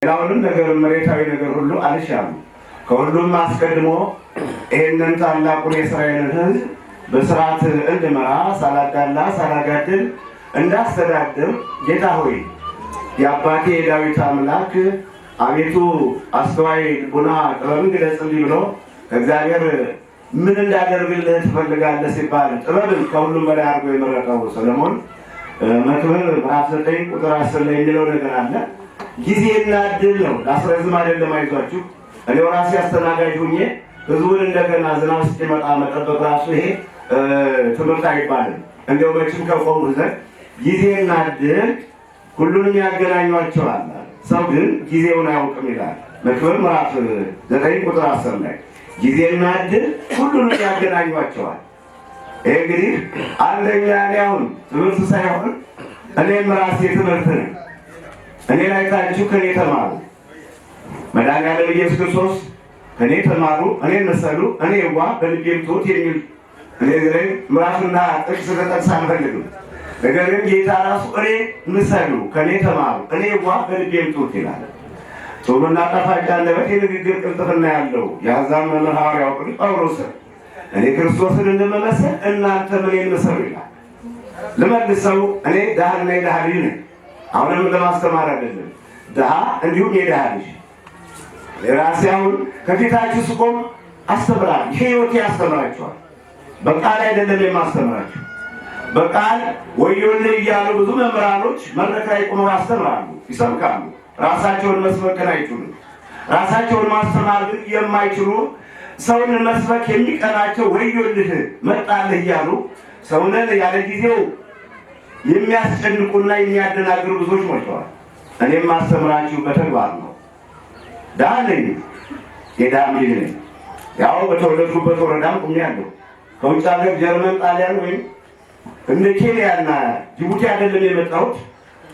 ሌላውንም ነገር መሬታዊ ነገር ሁሉ አልሻም። ከሁሉም አስቀድሞ ይህንን ታላቁን የእስራኤልን ሕዝብ በስርዓት እንድመራ ሳላዳላ ሳላጋድል እንዳስተዳድር ጌታ ሆይ የአባቴ የዳዊት አምላክ አቤቱ አስተዋይ ልቡና ጥበብን ግለጽልኝ ብሎ እግዚአብሔር ምን እንዳደርግልህ ትፈልጋለህ ሲባል ጥበብን ከሁሉም በላይ አድርጎ የመረጠው ሰለሞን መክብብ ምዕራፍ 9 ቁጥር 10 ላይ የሚለው ነገር አለ። ጊዜና ዕድል ነው፣ ላስረዝም አይደለም። አይዟችሁ እኔው ራሴ አስተናጋጅ ሁኜ ህዝቡን እንደገና ዝናብ እስኪመጣ መጠበቅ ራሱ ይሄ ትምህርት አይባልም። እንደው መቼም ከቆሙ ዘንድ ጊዜና ዕድል ሁሉንም ያገናኟቸዋል። ሰው ግን ጊዜውን አያውቅም ይላል መክብብ ምዕራፍ 9 ቁጥር 10 ላይ ጊዜና ዕድል ሁሉንም ያገናኟቸዋል። ይሄ እንግዲህ አንደኛ እኔ አሁን ትምህርት ሳይሆን እኔም ራሴ ትምህርት ነኝ። እኔ ላይ ታችሁ ከኔ ተማሩ። መድኃኒዓለም ኢየሱስ ክርስቶስ ከኔ ተማሩ እኔን መሰሉ እኔ የዋህ በልቤም ትሑት የሚል እኔ ላይ ምዕራፍና ጥቅስ ተጠቅስ አልፈልግም። ነገር ግን ጌታ ራሱ እኔ ምሰሉ ከኔ ተማሩ እኔ የዋህ በልቤም ትሑት ይላል። ጾምና ጣፋጭ አንደበት የንግግር ቅልጥፍና ያለው የአሕዛብ መምህር ሐዋርያው ቅዱስ ጳውሎስ እኔ ክርስቶስን እንደምመስል እናንተ እኔን ምሰሉ ይላል። ልመልሰው እኔ ድሃና የድሃ ልጅ ነኝ። አሁንም ለማስተማር አይደለም፣ ድሃ እንዲሁም የድሃ ልጅ ራሴ አሁን ከፊታችሁ ስቆም አስተምራለሁ። ሕይወቴ ያስተምራችኋል። በቃል አይደለም የማስተምራችሁ። በቃል ወዮልህ እያሉ ብዙ መምህራኖች መድረክ ላይ ቆመው ያስተምራሉ፣ ይሰብካሉ። ራሳቸውን መስበክን አይችሉም። ራሳቸውን ማስተማር የማይችሉ ሰውን መስበክ የሚቀናቸው ወዮልህ መጣልህ እያሉ ሰውንን ያለ ጊዜው የሚያስጨንቁና የሚያደናግሩ ብዙዎች ሞልተዋል። እኔም ማስተምራችሁ በተግባር ነው። ድሃ ነኝ፣ የድሃም ልጅ ነኝ። ያው በተወለድኩበት ወረዳም ቁሜያለሁ። ከውጭ ሀገር ጀርመን፣ ጣሊያን ወይም እንደ ኬንያና ጅቡቲ አይደለም የመጣሁት፣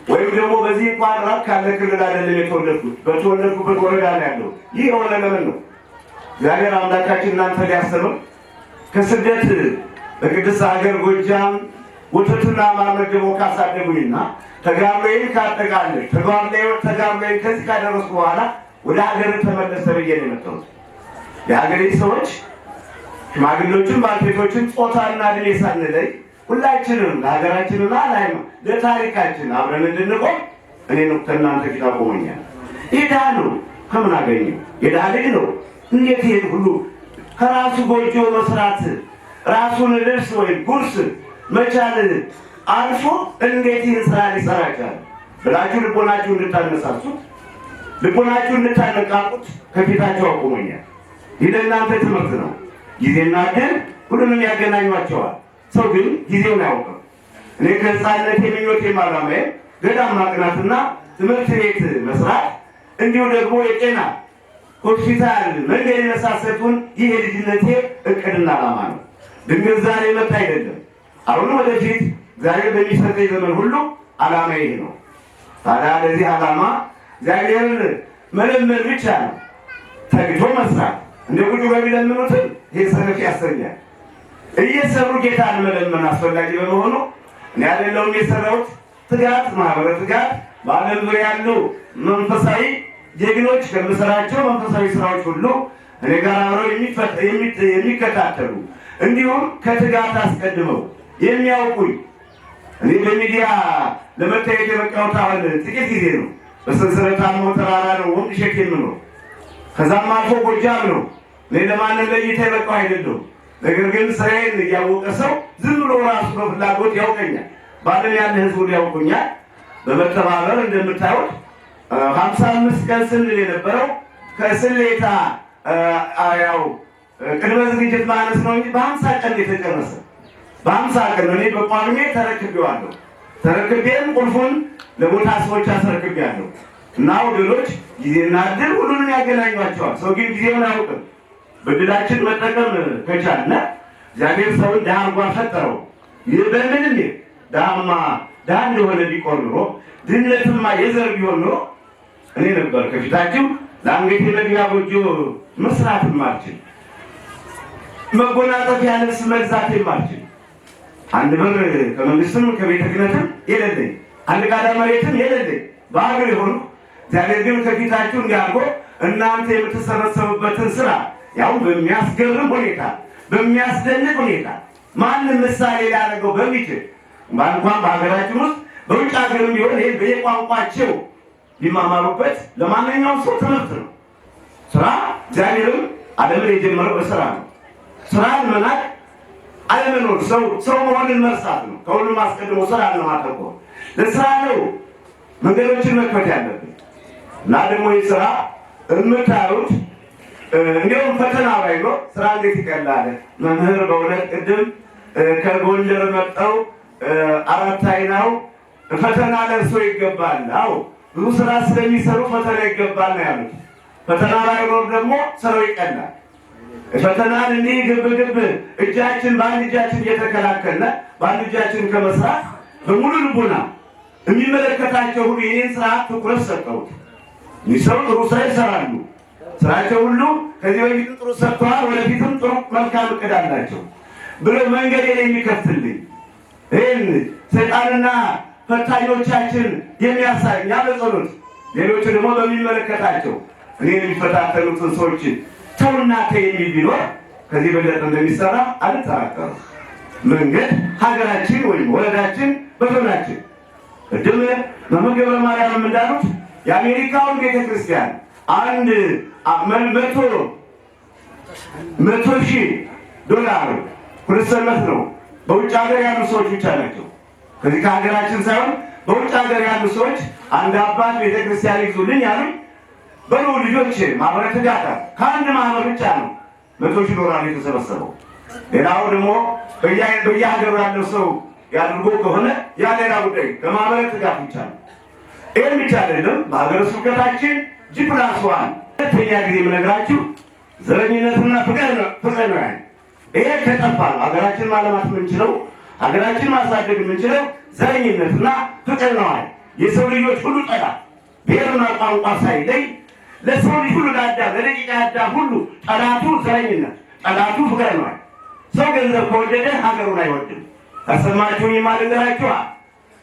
ወይም ደግሞ በዚህ እንኳን ራቅ ካለ ክልል አይደለም የተወለድኩት። በተወለድኩበት ወረዳ ነው ያለው። ይህ የሆነ ለምን ነው? እግዚአብሔር አምላካችን እናንተ ሊያስተምር ከስደት በቅድስት ሀገር ጎጃም ወተትና ማር መግበው ካሳደጉኝና ተጋብሎዬን ካጠቃለል ተጋብሎዬን ከዚህ ካደረስኩ በኋላ ወደ ሀገር ተመለስ ተብዬ ነው የመጣሁት። የሀገሬ ሰዎች ሽማግሌዎችን፣ ባልቴቶችን ጾታና እድሜ ሳንለይ ሁላችንም ለሀገራችንና ለታሪካችን አብረን እንድንቆም እኔ ነው ከእናንተ ፊት አቆመኛል። ይህ ድሃ ነው። ከምን አገኘው? የድሃ ልጅ ነው። እንዴት ይሄን ሁሉ ከራሱ ጎጆ መስራት ራሱን ልብስ ወይም ጉርስ መቻል አልፎ እንዴት ይህን ስራ ሊሰራ ይችላል ብላችሁ ልቦናችሁ እንድታነሳሱት ልቦናችሁ እንድታነቃቁት ከፊታቸው አቆመኛል። ይህ ለእናንተ ትምህርት ነው። ጊዜና ዕድል ሁሉንም ያገናኟቸዋል። ሰው ግን ጊዜውን አያውቅም። እኔ ከሕፃንነት የምኞቴ ዓላማዬ ገዳም ማቅናትና ትምህርት ቤት መስራት እንዲሁ ደግሞ የጤና ሆስፒታል መንገድ የመሳሰሉትን ይህ የልጅነቴ እቅድና ዓላማ ነው። ድንገት ዛሬ መጣ አይደለም። አሁን ወደፊት እግዚአብሔር በሚሰጠኝ ዘመን ሁሉ ዓላማ ይሄ ነው። ታዲያ ለዚህ ዓላማ እግዚአብሔርን መለመን ብቻ ነው። ተግቶ መስራት እንደ ቁጭ በሚለምኑትን ይሄ ሰነፍ ያሰኛል። እየሰሩ ጌታን መለመን አስፈላጊ በመሆኑ እኔ አይደለሁም የሰራሁት። ትጋት ማህበረ ትጋት በዓለም ዙሪያ ያሉ መንፈሳዊ ጀግኖች ከምሰራቸው መንፈሳዊ ስራዎች ሁሉ እኔ ጋር አብረው የሚከታተሉ እንዲሁም ከትጋት አስቀድመው የሚያውቁኝ እኔ በሚዲያ ለመታየት የበቃሁት አሁን ጥቂት ጊዜ ነው። በሰንሰለታማ ተራራ ነው ወንድ ሸክም ነው። ከዛም አልፎ ጎጃም ነው። እኔ ለማንም ለይታ የበቃሁ አይደለሁም። ነገር ግን ስራዬን እያወቀ ሰው ዝም ብሎ ራሱ በፍላጎት ያውቀኛል። ባለም ያለ ህዝቡ ያውቁኛል። በመተባበር እንደምታዩት 55 ቀን ስንል የነበረው ከስሌታ ያው ቅድመ ዝግጅት ማለት ነው እንጂ በ50 ቀን የተጨረሰ በ50 ቀን እኔ በቋሚሜ ተረክቤዋለሁ። ተረክቤም ቁልፉን ለቦታ ሰዎች አስረክቤያለሁ። እና ወገኖች ጊዜና ዕድል ሁሉንም ያገናኟቸዋል። ሰው ግን ጊዜውን አያውቅም። በድላችን መጠቀም ከቻልን እግዚአብሔር ሰውን ድሃ አድርጎ ፈጠረው። ይህ በምንም ድሃ እንደሆነ ቢቆር ኖሮ ድህነትማ የዘር ቢሆን ኖሮ እኔ ነበር ከፊታችሁ ለአንገቴ መግቢያ ጎጆ መስራትም አልችል፣ መጎናጸፊያ ልብስ መግዛትም አልችል፣ አንድ ብር ከመንግስትም ከቤተ ክህነትም የሌለኝ፣ አንድ ቃዳ መሬትም የሌለኝ፣ በሀገር የሆኑ እግዚአብሔር ግን ከፊታችሁ እንዲያርጎ እናንተ የምትሰበሰቡበትን ስራ ያው በሚያስገርም ሁኔታ በሚያስደንቅ ሁኔታ ማንም ምሳሌ ሊያደርገው በሚችል እንኳን በሀገራችን ውስጥ በውጭ ሀገርም ቢሆን ይሄ በየቋንቋቸው ሊማማሩበት ለማንኛውም ሰው ትምህርት ነው። ስራ እግዚአብሔርም ዓለምን የጀመረው በስራ ነው። ስራን መናቅ አለመኖር ሰው መሆንን መርሳት ነው። ከሁሉም አስቀድሞ ስራ ነው ማተኮር። ለስራ ነው መንገዶችን መክፈት ያለብን እና ደግሞ ይህ ስራ የምታዩት እንዲሁም ፈተና ባይኖር ስራ እንዴት ይቀላል? መምህር በእውነት ቅድም ከጎንደር መጣው አራት አይናው ፈተና ለእርሶ ይገባል። አዎ ብዙ ስራ ስለሚሰሩ ፈተና ይገባል ነው ያሉት። ፈተና ባይኖር ደግሞ ስራው ይቀላል። ፈተናን እንዲህ ግብ እጃችን በአንድ እጃችን እየተከላከለ በአንድ እጃችን ከመስራት በሙሉ ልቡና የሚመለከታቸው ሁሉ ይህን ስራ ትኩረት ሰጠውት ይሰሩ ጥሩ ስራ ይሰራሉ። ስራቸው ሁሉ ከዚህ በፊት ጥሩ ሰርተዋል፣ ወደፊትም ጥሩ መልካም እቅድ አላቸው ብሎ መንገዴን የሚከፍትልኝ ይህን ሰይጣንና ፈታኞቻችን የሚያሳይ እኛ በጸሎት ሌሎቹ ደግሞ በሚመለከታቸው እኔን የሚፈታተኑትን ሰዎች ተውና የሚል ቢኖር ከዚህ በለጠ እንደሚሰራ አልጠራጠርም። መንገድ ሀገራችን ወይም ወረዳችን በዞናችን ቅድም መምህር ገብረ ማርያም እንዳሉት የአሜሪካውን ቤተክርስቲያን አንድ $100,000 ኩርሰነት ነው። በውጭ ሀገር ያሉ ሰዎች ብቻ ናቸው። ከዚህ ከሀገራችን ሳይሆን በውጭ ሀገር ያሉ ሰዎች አንድ አባት ቤተክርስቲያን ይዙልኝ ያሉኝ በሉ ልጆች ማህበረ ትጋታ ከአንድ ማህበር ብቻ ነው $100,000 የተሰበሰበው። ሌላው ደግሞ በየሀገሩ ያለው ሰው ያድርጎ ከሆነ ያ ሌላ ጉዳይ ከማህበረ ትጋት ብቻ ነው። ይህም ብቻ አይደለም። በሀገረ ስብከታችን ጂፕላስዋን ሁለተኛ ጊዜ የምነግራችሁ ዘረኝነትና ፍቅር ነው። ይሄ ከጠፋ ነው ሀገራችን ማለማት የምንችለው ሀገራችን ማሳደግ የምንችለው ዘረኝነትና ፍቅር ነው። የሰው ልጆች ሁሉ ጠላት ብሔርና ቋንቋ ሳይለይ ለሰው ልጅ ሁሉ ለደቂቀ አዳም ሁሉ ጠላቱ ዘረኝነት፣ ጠላቱ ፍቅር ነው። ሰው ገንዘብ ከወደደ ሀገሩን አይወድም። ከሰማችሁኝ ማልንገራችኋል።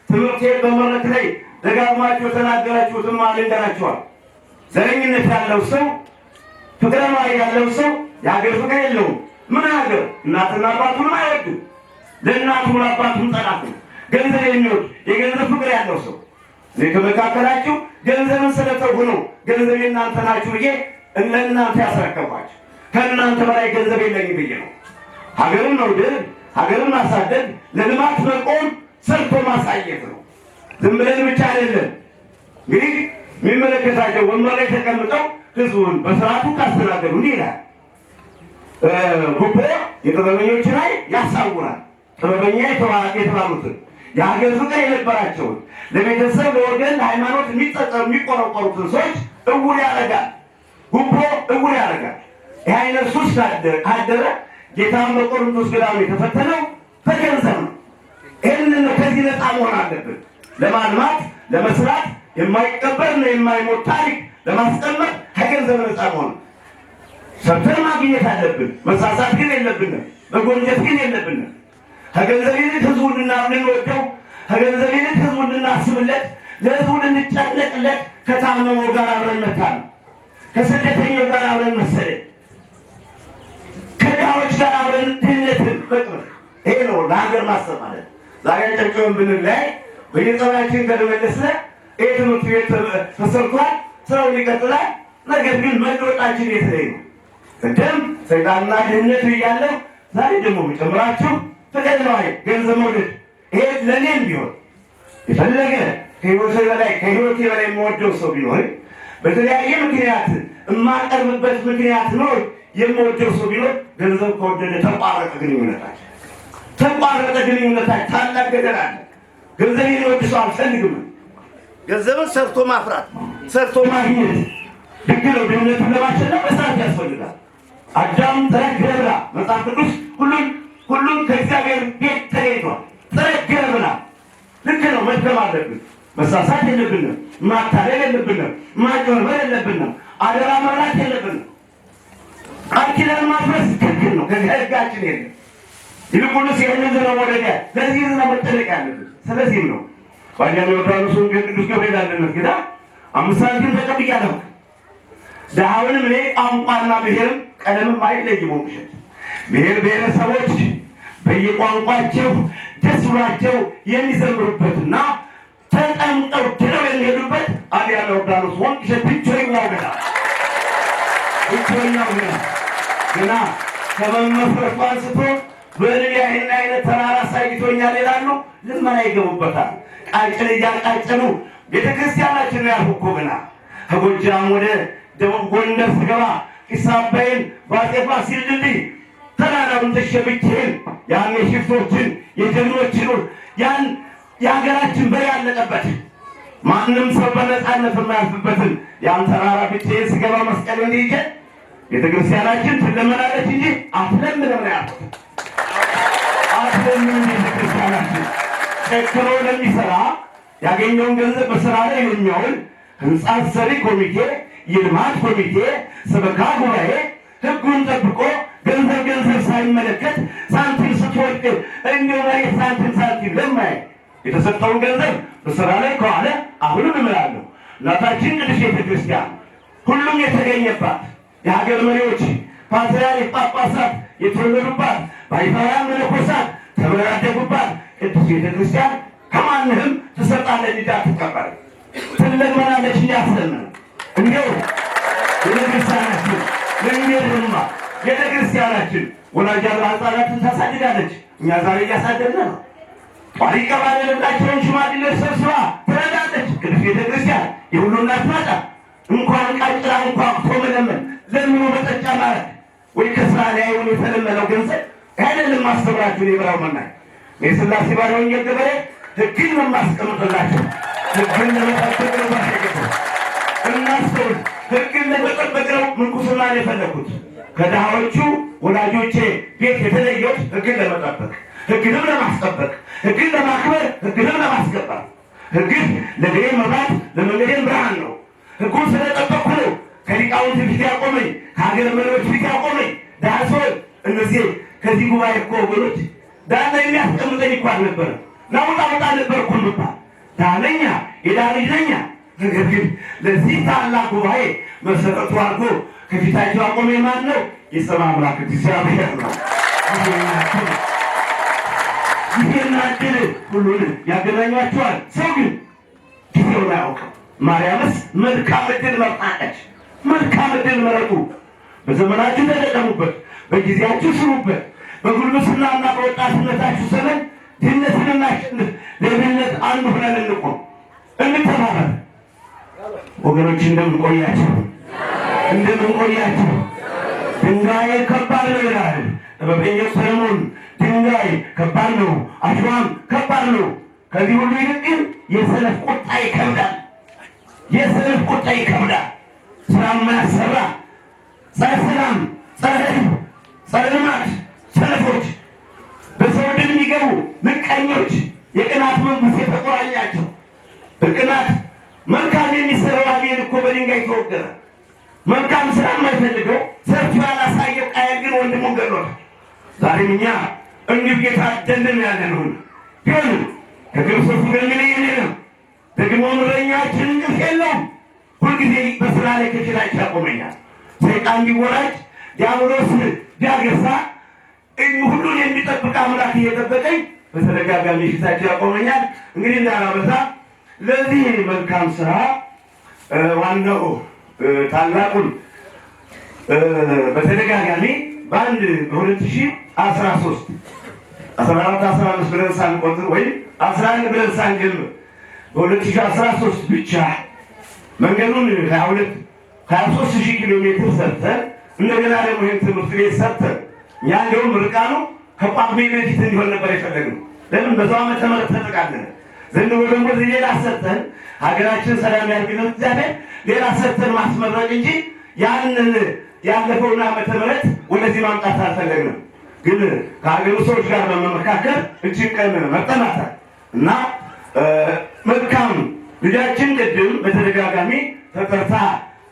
ትምህርቴ በመድረክ ላይ ደጋግማችሁ ተናገራችሁትም ማልንገራችኋል። ዘረኝነት ያለው ሰው ፍቅር ነው ያለው ሰው የሀገር ፍቅር የለውም። ምን ሀገር እናትና አባቱንም አይወድም። ለእናቱም ለአባቱም ጠላት ነው። ገንዘብ የሚወድ የገንዘብ ፍቅር ያለው ሰው እኔ ከመካከላችሁ ገንዘብን ስለተው ነው ገንዘብ የእናንተ ናችሁ ብዬ ለእናንተ ያስረከቧችሁ። ከእናንተ በላይ ገንዘብ የለኝም ብዬ ነው። ሀገርን መውደድ፣ ሀገርን ማሳደግ፣ ለልማት መቆም ሰርቶ ማሳየት ነው። ዝም ብለን ብቻ አይደለም። እንግዲህ የሚመለከታቸው ወንበር ላይ ተቀምጠው ህዝቡን በስርዓቱ ካስተናገዱ እንዲህ ይላል። ጉቦ የጥበበኞች ላይ ያሳውራል። ጥበበኛ የተባሉትን የሀገር ፍቅር የነበራቸውን ለቤተሰብ ለወገን ለሃይማኖት የሚቆረቆሩትን ሰዎች እውር ያደርጋል። ጉቦ እውር ያደርጋል። ይህ አይነት ሱስ ካደረ ጌታን በቆሮንቶስ ገዳም የተፈተነው በገንዘብ ነው። ይህንን ከዚህ ነፃ መሆን አለብን። ለማልማት ለመስራት የማይቀበርና የማይሞት ታሪክ ለማስቀመጥ ከገንዘብ ነፃ መሆን ሰርተን ማግኘት አለብን። መሳሳት ግን የለብንም። መጎንጀት ግን የለብንም። ከገንዘብ ይልቅ ህዝቡን እንወደው፣ ከገንዘብ ይልቅ ህዝቡን እናስብለት፣ ለህዝቡ እንጨነቅለት። ከታመመው ጋር አብረን መታል፣ ከስደተኛው ጋር አብረን መሰደድ፣ ከድሃዎች ጋር አብረን ድህነትን መቅበር። ይሄ ነው ለሀገር ማሰብ ማለት። ዛሬ ጨርቆን ብንለያይ በየጸባያችን ከተመለስነ ይህ ትምህርት ቤት ተሰርቷል፣ ስራውን ይቀጥላል። ነገር ግን መለወጣችን የተለየ ነው። ቅድም ሰይጣንና ድህነት እያለ ዛሬ ደግሞ የሚጨምራችሁ ፍቅር ነው። ገንዘብ መውደድ። ይሄ ለእኔም ቢሆን የፈለገ ከህይወቴ በላይ የምወደው ሰው ቢኖር በተለያየ ምክንያት የማቀርብበት ምክንያት ነው የምወደው ሰው ቢኖር ገንዘብ ከወደደ ተቋረጠ ግንኙነታችን ታላቅ ገደል አለ። ገንዘብ የሚወድ ሰው አልፈልግም። ገንዘብን ሰርቶ ማፍራት ሰርቶ ማግኘት ግድ ነው። ድህነቱን ለማሸነፍ መስራት ያስፈልጋል። አዳም ተረገ ብላ መጽሐፍ ቅዱስ ሁሉም ከእግዚአብሔር ቤት ተለይቷል። ተረገ ብላ ልክ ነው። መድገም አለብን። መሳሳት የለብንም። ማታለል የለብንም። ማጭበርበር የለብንም። አደራ መብላት የለብንም። ቃል ኪዳን ማፍረስ ክልክል ነው። ከዚህ ህጋችን የለም። ይልቁንስ ይህንን ነው ወደዲያ ለዚህ ነው መጠለቅ ያለብን። ስለዚህም ነው ባኛው ዮርዳኖስ ቅዱስ ገብርኤል አንድነት ጌታ 5 ሳንቲም ተቀብያለሁ። ድሃውንም እኔ ቋንቋና ብሔርም ቀለምም አይለይም። ብሔር ብሔረሰቦች በየቋንቋቸው ደስ ብሏቸው የሚዘምሩበትና ተጠምቀው ድረው የሚሄዱበት አብያተ ዮርዳኖስ ወንቅሸት ብቸኛው ገና ከመመስረቱ አንስቶ በልያ ይህን አይነት ተራራ አሳይቶኛል ይላሉ። ልመና ይገቡበታል። ቃጭል እያቃጨሉ ቤተክርስቲያናችን ነው ያልኩ እኮ ገና ከጎጃም ወደ ደቡብ ጎንደር ስገባ ጢስ አባይን በአፄ ፋሲል ድልድይ ተራራውን ተሸብቼን ያን የሽፍቶችን የጀግኖችን ያን የሀገራችን በሬ ያለቀበት ማንም ሰው በነፃነት የማያልፍበትን ያን ተራራ ብቻዬን ስገባ መስቀል እንዲይዤ ቤተክርስቲያናችን ትለመናለች እንጂ አትለምንም ነው ያልኩት። አትለምንም። ቤተክርስቲያናችን ጨክኖ ለሚሰራ ያገኘውን ገንዘብ በስራ ላይ የሚያውል ህንፃ ሰሪ ኮሚቴ፣ የልማት ኮሚቴ፣ ሰበካ ጉባኤ ህጉን ጠብቆ ገንዘብ ሳይመለከት ሳንቲም ስትወድቅ እንዲሁ መሬት ሳንቲም ለማይ የተሰጠውን ገንዘብ በስራ ላይ ከዋለ አሁንም እምላለሁ እናታችን ቅድስት ቤተክርስቲያን ሁሉም የተገኘባት የሀገር መሪዎች፣ ፓትርያርክ፣ ጳጳሳት የተወለዱባት ባይታውያን መነኮሳት ተምረው ያደጉባት ቅድስት ቤተክርስቲያን ከማንህም ትሰጣለች እንጂ አትቀበልም። ትለመናለች እንጂ አትለምንም። እንዲያው ቤተክርስቲያናችን ለእንጌድማ ቤተክርስቲያናችን ወላጅ አልባ ህፃናትን ታሳድጋለች። እኛ ዛሬ እያሳደግን ነው። ጧሪ ቀባሪ የሌላቸውን ሽማግሌዎች ሰብስባ ትረዳለች። ቅድስት ቤተክርስቲያን የሁሉ እናት ናት። እንኳን ቃጭላ እንኳን መለመን ለምኑ መጠጫ ማለት ወይ ከስራ ላይ አይሆን የተለመነው ገንዘብ አይደለም። ማስተምራችሁን የበራው መናኝ የሥላሴ ባለ ወንጌል ገበሬ ህግን ነው የማስቀምጥላቸው። ህግን ለመጠበቅ ነው ማሸገው እናስተውል። ህግን ለመጠበቅ ነው ምንኩስና የፈለኩት። ከድሃዎቹ ወላጆቼ ቤት የተለየሁት ህግን ለመጠበቅ፣ ህግንም ለማስጠበቅ፣ ህግን ለማክበር፣ ህግንም ለማስገበር። ህግን ለግሬ መብራት ለመንገዴ ብርሃን ነው። ህጉን ስለጠበቅኩ ነው ከሊቃውንት ፊት ያቆመኝ፣ ከሀገር መሪዎች ፊት ያቆመኝ። ዳሶል እነዚህ ከዚህ ጉባኤ እኮ ወገኖች ዳና የሚያስቀምጠኝ እኮ አልነበረም። ናውጣ ነበርኩ ልባ ዳነኛ የዳልጅ ነኛ። ነገር ግን ለዚህ ታላቅ ጉባኤ መሰረቱ አድርጎ ከፊታቸው አቆመኝ። ማን ነው? የሰማይ አምላክ እግዚአብሔር ነው። ይሄን አድል ሁሉን ያገናኟቸዋል። ሰው ግን ጊዜውን አያውቅም። ማርያምስ መልካም ዕድል መርጣለች። መልካም ዕድል መረጡ። በዘመናችሁ ተጠቀሙበት፣ በጊዜያችሁ ስሩበት። በጉልምስናና በወጣትነታችሁ ዘመን ድህነትን እናሸንፍ። ለድህነት አንድ ሆነን እንቆም፣ እንተባበር። ወገኖች እንደምን ቆያችሁ? ድንጋይ ከባድ ነው ይላል ጥበበኛው ሰለሞን። ድንጋይ ከባድ ነው፣ አሸዋም ከባድ ነው። ከዚህ ሁሉ ይልቅ የሰነፍ ቁጣ ይከብዳል። የሰነፍ ቁጣ ይከብዳል። ስራ የማያሰራ ጸረ ሰላም፣ ጸረ ሕዝብ፣ ጸረ ልማት ሰነፎች፣ በሰው ድል የሚገቡ ምቀኞች፣ የቅናት መንፈስ የተቆራኛቸው በቅናት መልካም የሚሰራው አቤል እኮ በድንጋይ ተወገረ። መልካም ስራ የማይፈልገው ሰፊ ያላሳየው ቃየል ግን ወንድሙን ገድሎታል። ዛሬም እኛ እንዲሁ እየታደልን ያለነው ቢሆንም ከክርስቶስ ጋር የለም። ደግሞ እረኛችን እንቅልፍ የለውም። ሁልጊዜ በስራ ላይ ከችላቸው ያቆመኛል። ሰይጣን ቢወራጅ ዲያብሎስ ቢያገሳ ሁሉን የሚጠብቅ አምላክ እየጠበቀኝ በተደጋጋሚ ፊታቸው ያቆመኛል። እንግዲህ እንዳላበዛ ለዚህ መልካም ስራ ዋናው ታላቁን በተደጋጋሚ በአንድ በ2013 14 15 ብለን ሳንቆጥር ወይም 11 ብለን ሳንጀምር በ2013 ብቻ መንገዱን 23,000 ኪሎ ሜትር ሰርተን እንደገና ደግሞ ይህን ትምህርት ቤት ሰርተን እኛ እንደውም ርቃኑ ከጳጉሜ በፊት እንዲሆን ነበር የፈለግነው። ለምን በዛው ዓመተ ምህረት ተጠቃለለ። ዘንድሮ ደግሞ ሌላ ሰርተን ሀገራችን ሰላም ያድርግልን እግዚአብሔር ሌላ ሰርተን ማስመረቅ እንጂ ያንን ያለፈውን ዓመተ ምህረት ወደዚህ ማምጣት አልፈለግንም። ግን ከሀገሩ ሰዎች ጋር በመመካከል እጅግ ቀን መጠናታል እና መልካም ልጃችን ቅድም በተደጋጋሚ ተጠርታ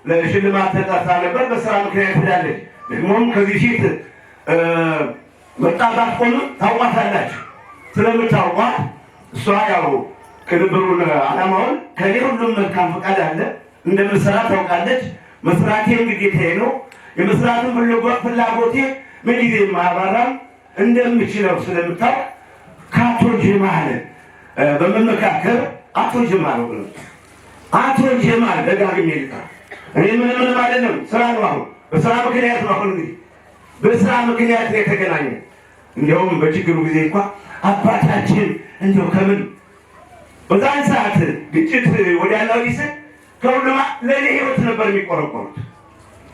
ለሽልማት ተጠርታ ነበር። በስራ ምክንያት ሄዳለች። ደግሞም ከዚህ ፊት መጣባት ቆም ታውቋታላችሁ። ስለምታውቋት እሷ ያው ቅንብሩን ዓላማውን ከኔ ሁሉም መልካም ፈቃድ አለ። እንደምሰራ ታውቃለች። መስራቴም ግዴታዬ ነው። የመስራትን ፍላጎቴ ምንጊዜም አያባራም። እንደምችለው ስለምታውቅ ከአቶ ጀማል በመመካከር አቶ ጀማል ነው አቶ ጀማል ደጋግሜ ልጠራው። እኔ ምንም አይደለም፣ ስራ ነው። አሁን በስራ ምክንያት ነው። አሁን እንግዲህ በስራ ምክንያት የተገናኘ እንዲያውም በችግሩ ጊዜ እንኳን አባታችን እንዲያው ከምን በዛን ሰዓት ግጭት ወዲያለው ይስል ከሁሉም ለኔ ህይወት ነበር የሚቆረቆሩት።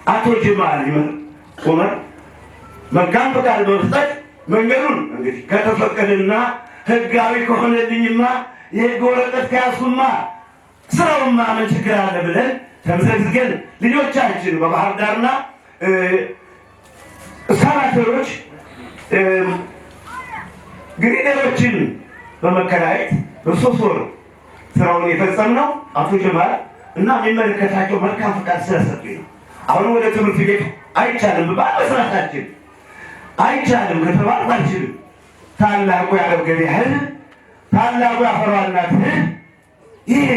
አቶ ጀማል ዑመር መልካም ፈቃድ በመስጠት መንገዱን እንግዲህ ከተፈቀደና ህጋዊ ከሆነልኝማ የህግ ወረቀት ከያዝኩማ ስራውማ ምን ችግር አለ ብለን ተመዘግዝገን ልጆቻችን በባህር ዳርና ሰራተኞች ግሪደሮችን በመከራየት በሶስት ወር ስራውን የፈጸምነው አቶ ጀማል እና የሚመለከታቸው መልካም ፈቃድ ስለሰጡኝ ነው። አሁን ወደ ትምህርት ቤት አይቻልም በመስራታችን አይቻልም ከተባልኩ አልችልም። ታላቁ የዓለም ገበያ ህዝብ ታላቁ የአፈሯ እናት ህዝብ ይሄ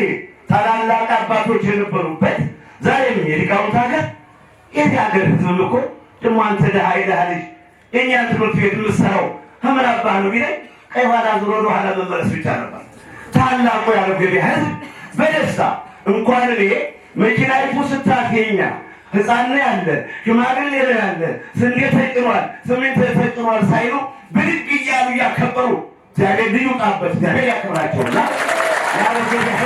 ታላላቅ አባቶች የነበሩበት ዛሬም የሊቃውንት ሀገር የዚህ ሀገር ህዝብ እኮ ደግሞ አንተ ደሃ ልጅ የእኛን ትምህርት ቤት የምትሰራው ከምን አባህ ነው ቢለኝ ቀይ ኋላ ዞሮ ወደ ኋላ መመለስ ብቻ ነበር። ታላቁ የዓለም ገበያ ህዝብ በደስታ እንኳን እኔ መኪናይቱ ስታገኛ ህፃን ያለ ሽማግሌ ያለ ስንዴ ተጭኗል ስሜን ተጭኗል ሳይሉ ብድግ እያሉ እያከበሩ እግዚአብሔር ልዩ ጣበት እግዚአብሔር ያከብራቸውና የዓለም ገበያ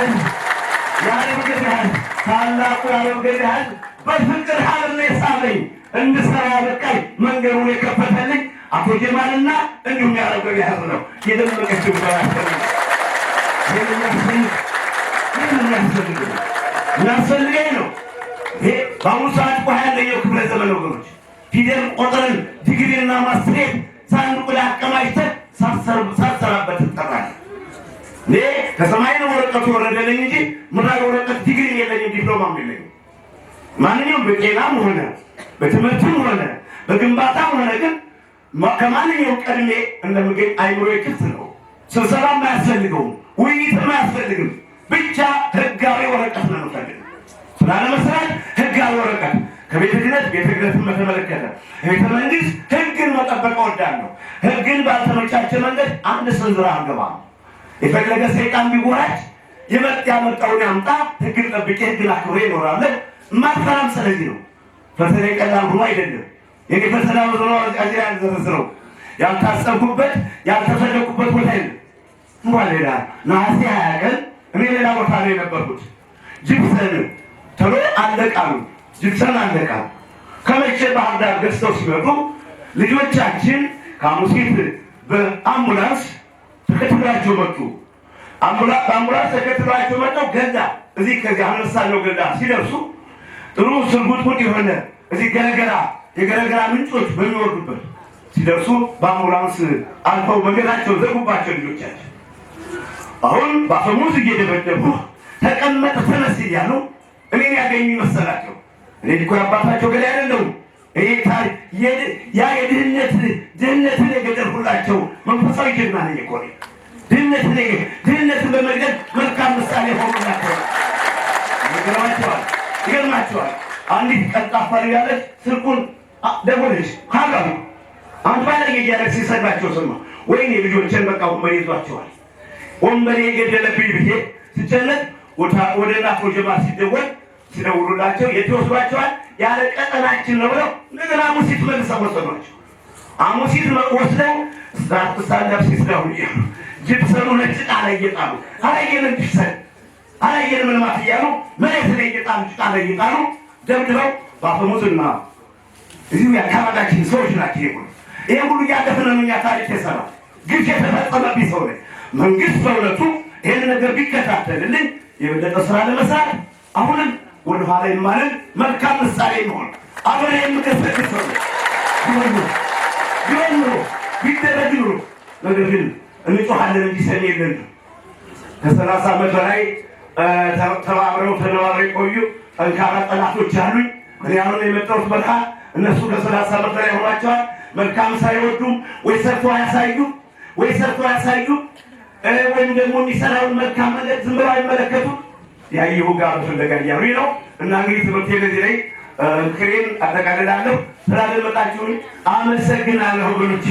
ህዝብ ታላቁ የዓለም ገበያ ህዝብ በፍቅር ሀብና የሳበኝ እንድሰራ ያበቃኝ መንገዱን የከፈተልኝ አቶ ጀማልና እንዲሁም የዓለም ገበያ ህዝብ ነው። የደመቀችው የሚያስፈልገኝ ነው። ይሄ በአሁኑ ሰዓት እኮ 21ኛው ክፍለ ዘመን ወገኖች ፊደል ቆጥረን ዲግሪና ማስትሬት ሳንዱቅ ላይ አቀማጭተን ሳትሰራበት ትጠራለህ። እኔ ከሰማይ ነው ወረቀቱ ወረደልኝ እንጂ ምድራዊ ወረቀት ዲግሪ የለኝም፣ ዲፕሎማም የለኝም። ማንኛውም በጤናም ሆነ በትምህርትም ሆነ በግንባታም ሆነ ግን ከማንኛውም ቀድሜ እንደምገኝ አይምሮ ክፍት ነው። ስብሰባም አያስፈልገውም፣ ውይይትም አያስፈልግም። ብቻ ህጋዊ ወረቀት ነው የምፈልገው። ስላለመስራት ህጋዊ ወረቀት ከቤተ ክህነት ቤተ ክህነትን በተመለከተ ቤተ መንግስት ህግን መጠበቅ እወዳለሁ። ህግን ባልተመቻቸ መንገድ አንድ ስንዝር አልገባም። የፈለገ ሰይጣን ቢጎራች ያመጣውን ያምጣ፣ ህግን ጠብቄ ህግን አክብሬ እኖራለሁ። ማጥፋም ስለዚህ ነው። ፈተና ቀላል ሆኖ አይደለም። የኔ ፈተና ነው አጅራ ያልዘረዝረው ያልታሰብኩበት ያልተፈለኩበት ቦታ የለም። እንኳን ሌላ ነሐሴ 20 ቀን እኔ ሌላ ቦታ ላይ የነበርኩት ጅብሰን ተሎ አለቃሉ ጅብሰን አለቃሉ ከመቼ ባህር ዳር ገዝተው ሲመጡ ልጆቻችን ከሐሙሲት በአምቡላንስ ተከትሏቸው መጡ። በአምቡላንስ ተከትሏቸው መጥተው ገንዳ እዚህ ከዚህ አነሳለው ገንዳ ሲደርሱ ጥሩ ስርጉጥጉጥ የሆነ እዚህ የገረገራ ምንጮች በሚወርዱበት ሲደርሱ በአምቡላንስ አልፈው መንገዳቸው ዘጉባቸው ልጆቻችን። አሁን በአፈሙዝ እየደበደቡ ተቀመጥ ተነስ እያሉ እኔን ያገኙ መሰላቸው። እኔ እኮ አባታቸው ገዳይ አይደለሁም። ያ ድህነትን የገደልሁላቸው መንፈሳዊ ጀግና ነኝ እኮ ድህነትን በመግደል መልካም ምሳሌ ሆኑላቸው። ይገርማቸዋል። አንዲት ቀልጣፋ ያለች ስልኩን ደወለች። ሀጋሉ አንድ ባለጌ እያለች ሲሰድባቸው ሰማ። ወይኔ ልጆችን በቃ ወንበዴ ይዟቸዋል። ወንበዴ የገደለብኝ ብዬ ስጨነቅ ወደ እናቶ ጀማል ሲደውሉላቸው የት ይወስዷቸዋል? ያለ ቀጠናችን ነው ብለው እንደገና ሐሙሲት መልሰው ወሰዷቸው። ሐሙሲት ወስደው ስታንዳፕ ሲስዳሁ እያሉ ጅብሰኑ ነጭ ጣ ላይ እየጣሉ አላየንም ጅብሰን አላየንም ልማት እያሉ መሬት ላይ እየጣሉ ጭቃ ላይ እየጣሉ ደብድበው በአፈሙዝና እዚሁ የአካባቢያችን ሰዎች ናቸው። ይሄ ሁሉ እያለፍን ነው እኛ ታሪክ የሰራ ግፍ የተፈጸመብኝ ሰው ነኝ። መንግስት በእውነቱ ይህን ነገር ቢከታተልልኝ የበለጠ ስራ ለመስራት አሁንም ወደኋላ የማልን መልካም ምሳሌ መሆን አሁን የምገሰግስ ሰው ቢሆን ኑሮ ቢደረግ ኑሮ ነገር ግን እንጮሃለን እንጂ ሰሚ የለን። ከ30 ዓመት በላይ ተባብረው የቆዩ ጠንካራ ጠላቶች አሉኝ። እኔ አሁን የመጣሁት በረሃ እነሱ ከ30 ዓመት በላይ ሆኗቸዋል። መልካም ሳይወዱም ወይ ሰርቶ አያሳዩም ወይም ደግሞ የሚሰራውን መልካም ነገር ዝም ብለው አይመለከቱም። ያየሁ ጋር ፍለጋ እያሉኝ ነው። እና እንግዲህ ትምህርት ለዚህ ላይ ክሬን አጠቃልላለሁ። ስላደመጣችሁን አመሰግናለሁ ብሎቼ